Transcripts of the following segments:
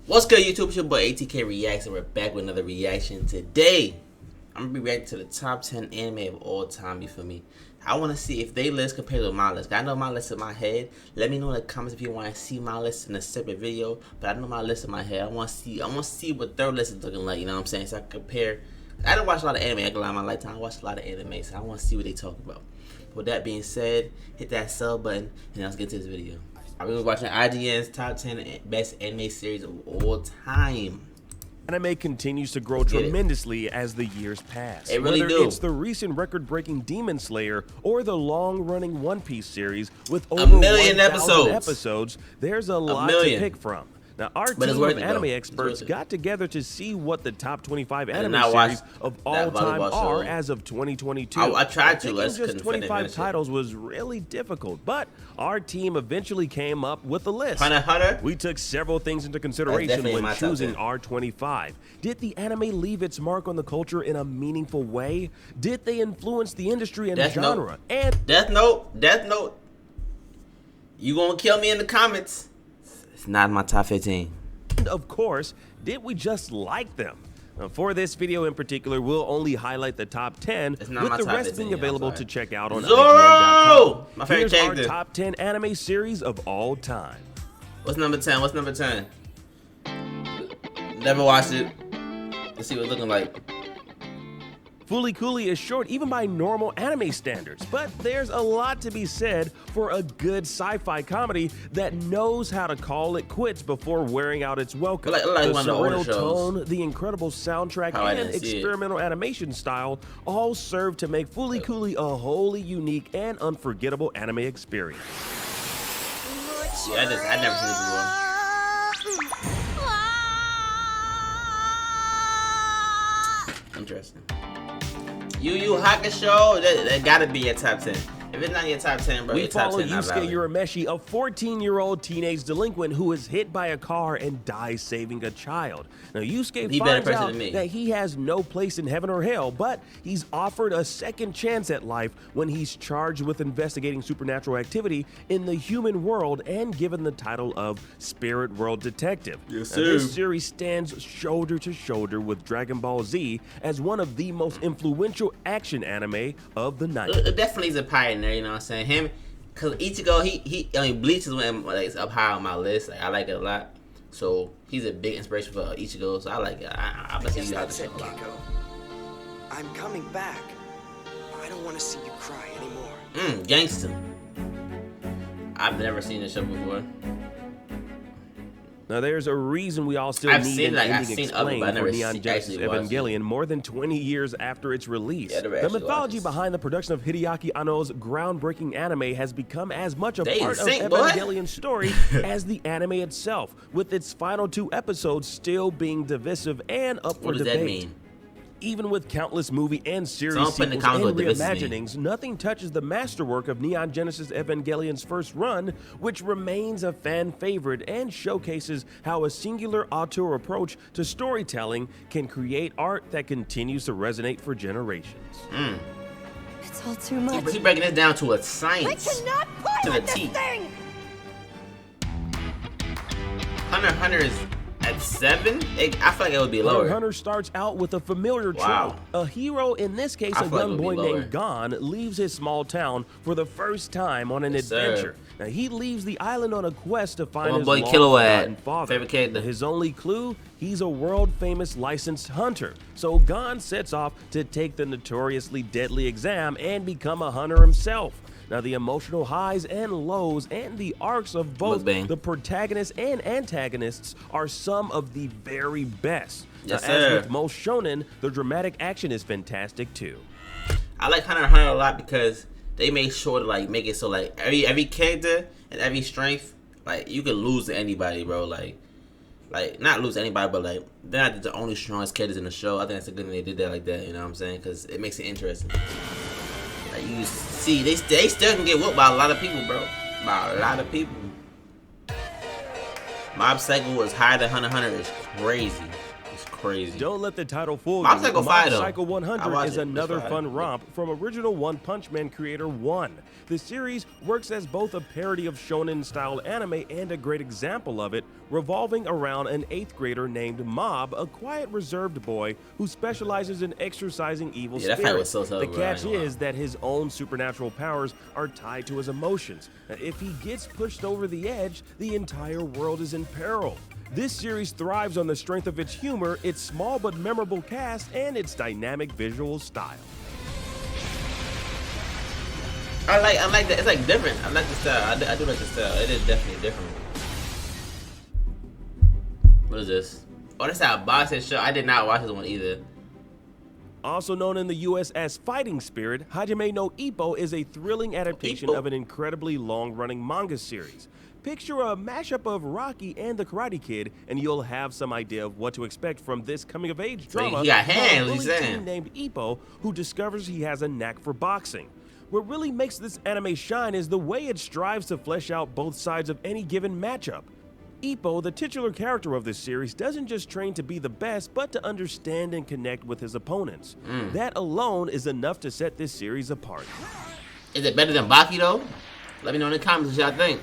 What's good, YouTube? It's your boy ATK Reacts, and we're back with another reaction. Today, I'm gonna be reacting to the top 10 anime of all time. You feel me? I want to see if they list compared with my list. I know my list in my head. Let me know in the comments if you want to see my list in a separate video. But I know my list in my head. I want to see what their list is looking like. You know what I'm saying? So I can compare. I don't watch a lot of anime. I can lie my lifetime. I watch a lot of anime, so I want to see what they talk about. With that being said, hit that sub button, and let's get to this video. I've been watching IGN's top 10 best anime series of all time. Anime continues to grow tremendously as the years pass. It really Whether do. it's the recent record-breaking Demon Slayer or the long-running One Piece series with A over million 1,000 episodes, there's a lot to pick from. Now, our team of anime experts got together to see what the top 25 anime series of all time are as of 2022. I tried to. Picking just 25 titles was really difficult, but our team eventually came up with a list. Hunter x Hunter? We took several things into consideration when choosing our 25. Did the anime leave its mark on the culture in a meaningful way? Did they influence the industry and genre? And Death Note. You gonna kill me in the comments? It's not my top 15. And of course, did we just like them? Now, for this video in particular, we'll only highlight the top 10, with the rest being available to check out on Zoro! My favorite Here's character. our top 10 anime series of all time. What's number 10? What's number 10? Never watched it. Let's see what it's looking like. Fooly Cooly is short even by normal anime standards, but there's a lot to be said for a good sci-fi comedy that knows how to call it quits before wearing out its welcome. Like the surreal shows. Tone, the incredible soundtrack, and experimental animation style all serve to make Fooly Cooly a wholly unique and unforgettable anime experience. Yeah, I've never seen it before. Interesting. Yu Yu Hakusho, that gotta be your top 10. If it's not your top 10, bro, We your top follow 10 not Yusuke valid. Urameshi, a 14-year-old teenage delinquent who is hit by a car and dies saving a child. Now, Yusuke finds out that he has no place in heaven or hell, but he's offered a second chance at life when he's charged with investigating supernatural activity in the human world and given the title of Spirit World Detective. Yes, now, this series stands shoulder to shoulder with Dragon Ball Z as one of the most influential action anime of the 90s. It definitely is a pioneer. You know what I'm saying? Him, cause Ichigo, I mean, Bleach is when like up high on my list. Like, I like it a lot. So he's a big inspiration for Ichigo. So I like it. I guess that's it, Gekko. I'm coming back. I don't want to see you cry anymore. Gangsta. I've never seen this show before. Now, there's a reason we all still need an ending explained for Neon Genesis Evangelion more than 20 years after its release. The mythology behind the production of Hideaki Anno's groundbreaking anime has become as much a part of Evangelion's story as the anime itself, with its final 2 episodes still being divisive and up for debate. What does that mean? Even with countless movie and series sequels and reimaginings, nothing touches the masterwork of Neon Genesis Evangelion's first run, which remains a fan favorite and showcases how a singular auteur approach to storytelling can create art that continues to resonate for generations. It's all too much. He's breaking this down to a science. I cannot play with this thing! Hunter x Hunter is at 7? I feel like it would be lower. Hunter starts out with a familiar trope. A hero, in this case a young boy named Gon, leaves his small town for the first time on an adventure. Now, he leaves the island on a quest to find his long-forgotten father. His only clue? He's a world-famous licensed hunter. So Gon sets off to take the notoriously deadly exam and become a hunter himself. Now, the emotional highs and lows and the arcs of both the protagonists and antagonists are some of the very best. Now, as with most shonen, the dramatic action is fantastic too. I like Hunter x Hunter a lot because they make sure to like make it so like every character and every strength, like you can lose to anybody, bro. Like not lose to anybody, but like they're not the only strongest characters in the show. I think that's a good thing they did that like that. You know what I'm saying? Because it makes it interesting. Like you see, they still can get whooped by a lot of people, bro. By a lot of people. Mob Psycho was higher than Hunter x Hunter is crazy. It's crazy. Don't let the title fool you. Mob Psycho 100 is another fun romp from original One Punch Man creator One. The series works as both a parody of shonen-style anime and a great example of it, revolving around an 8th grader named Mob, a quiet, reserved boy who specializes in exorcising evil spirits. That fight was so tough, the catch is that his own supernatural powers are tied to his emotions. If he gets pushed over the edge, the entire world is in peril. This series thrives on the strength of its humor, its small but memorable cast, and its dynamic visual style. I like that. It's like different. I like the style. I do like the style. It is definitely different. What is this? Oh, that's how boxing show. I did not watch this one either. Also known in the US as Fighting Spirit, Hajime no Ippo is a thrilling adaptation of an incredibly long-running manga series. Picture a mashup of Rocky and the Karate Kid, and you'll have some idea of what to expect from this coming-of-age drama. He got hands, he's saying. A teen named Ippo who discovers he has a knack for boxing. What really makes this anime shine is the way it strives to flesh out both sides of any given matchup. Ippo, the titular character of this series, doesn't just train to be the best, but to understand and connect with his opponents. That alone is enough to set this series apart. Is it better than Baki though? Let me know in the comments what y'all think.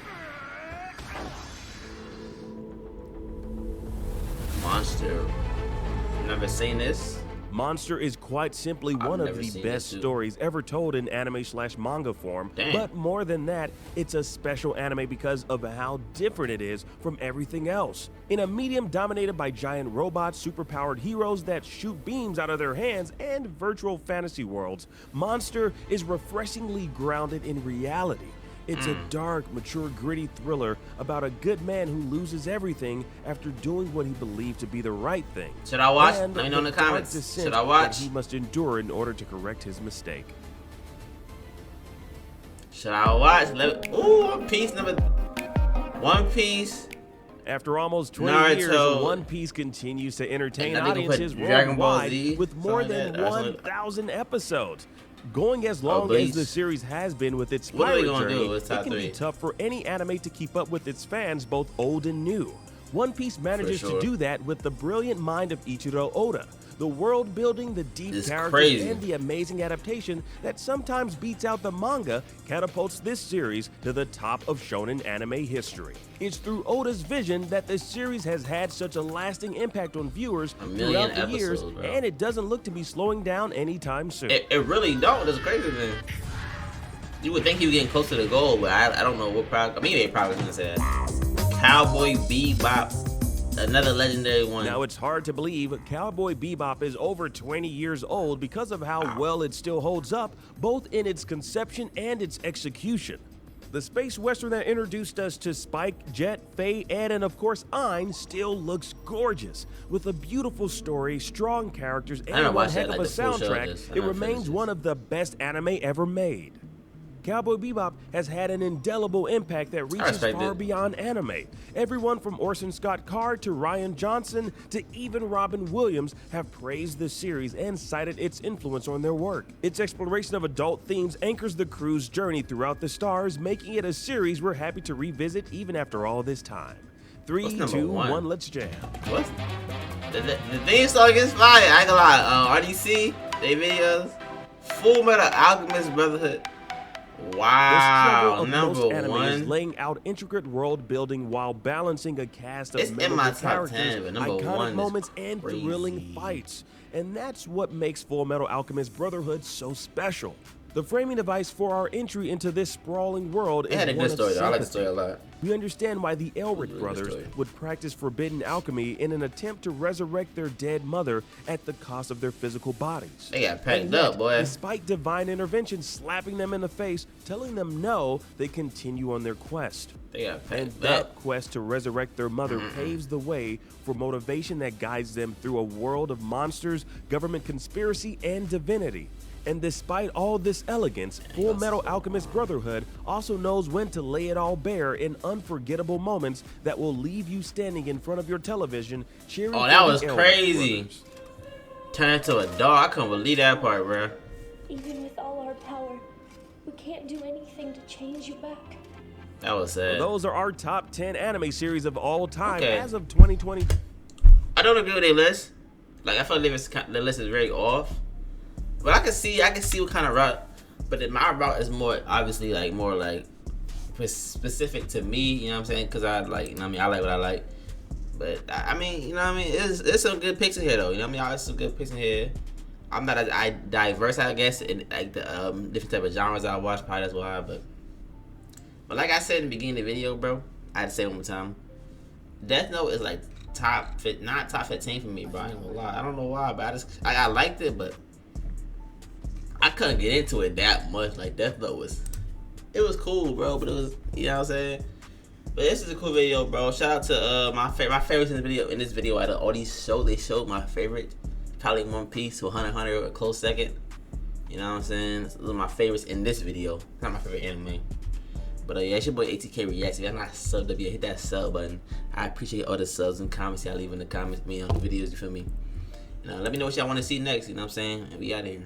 Monster. Never seen this. Monster is quite simply one of the best stories ever told in anime/manga form. But more than that, it's a special anime because of how different it is from everything else. In a medium dominated by giant robots, superpowered heroes that shoot beams out of their hands, and virtual fantasy worlds, Monster is refreshingly grounded in reality. It's a dark, mature, gritty thriller about a good man who loses everything after doing what he believed to be the right thing. Should I watch? Let me know in the comments. Should I watch? That he must endure in order to correct his mistake. Should I watch? Ooh, One Piece number. One Piece. After almost 20 years, One Piece continues to entertain audiences worldwide with more than 1,000 episodes. Going as long as the series has been with its pirate journey, it can be tough for any anime to keep up with its fans, both old and new. One Piece manages to do that with the brilliant mind of Ichiro Oda. The world building, the deep characters, and the amazing adaptation that sometimes beats out the manga catapults this series to the top of shonen anime history. It's through Oda's vision that the series has had such a lasting impact on viewers throughout the years, and it doesn't look to be slowing down anytime soon. It really don't. That's crazy thing. You would think he was getting close to the goal, but I don't know what probably. I mean, they probably gonna say that. Cowboy Bebop. Another legendary one. Now, it's hard to believe Cowboy Bebop is over 20 years old because of how well it still holds up, both in its conception and its execution. The space western that introduced us to Spike, Jet, Faye, Ed, and of course Ein still looks gorgeous. With a beautiful story, strong characters, and one heck of a soundtrack, it remains one of the best anime ever made. Cowboy Bebop has had an indelible impact that reaches far beyond anime. Everyone from Orson Scott Card to Rian Johnson to even Robin Williams have praised the series and cited its influence on their work. Its exploration of adult themes anchors the crew's journey throughout the stars, making it a series we're happy to revisit even after all this time. 3, 2, 1, let's jam. What's the theme song is fire. I ain't gonna lie. RDC, they videos, Full Metal Alchemist Brotherhood. Wow, number one. Is laying out intricate world building while balancing a cast of memorable characters, iconic moments, and thrilling fights. And that's what makes Full Metal Alchemist Brotherhood so special. The framing device for our entry into this sprawling world is one of sympathy. I like the story a lot. We understand why the Elric brothers would practice forbidden alchemy in an attempt to resurrect their dead mother at the cost of their physical bodies. They got packed up, boy. Despite divine intervention slapping them in the face, telling them no, they continue on their quest. They got packed up. That quest to resurrect their mother paves the way for motivation that guides them through a world of monsters, government conspiracy, and divinity. And despite all this elegance, Full Metal Alchemist Brotherhood also knows when to lay it all bare in unforgettable moments that will leave you standing in front of your television cheering. Oh, that was crazy. Turn into a dog. I couldn't believe that part, bro. Even with all our power, we can't do anything to change you back. That was sad. Well, those are our top 10 anime series of all time as of 2020. I don't agree with their list. Like I feel like the list is very off. But I can see what kind of route. But my route is more obviously like more like specific to me. You know what I'm saying? Because I like, you know what I mean, I like what I like. But I mean, you know what I mean? It's some good picks in here though. You know what I mean? There's some good picks in here. I'm not as diverse, I guess, in like the different type of genres I watch. Probably that's why. But like I said in the beginning of the video, bro, I had to say it one more time. Death Note is like not top 15 for me, bro. I ain't gonna lie. I don't know why, but I liked it, but I couldn't get into it that much. Like Death Note was cool, bro, but it was, you know what I'm saying? But this is a cool video, bro. Shout out to my favorites in this video. Out of all these shows, they showed my favorite, probably One Piece to Hunter x Hunter, a close second. You know what I'm saying? Those are my favorites in this video. Not my favorite anime. But yeah, it's your boy ATK Reacts. If you're not subbed up yet, hit that sub button. I appreciate all the subs and comments y'all leave in the comments, me on the videos, you feel me? Let me know what y'all want to see next, you know what I'm saying? And we out of here.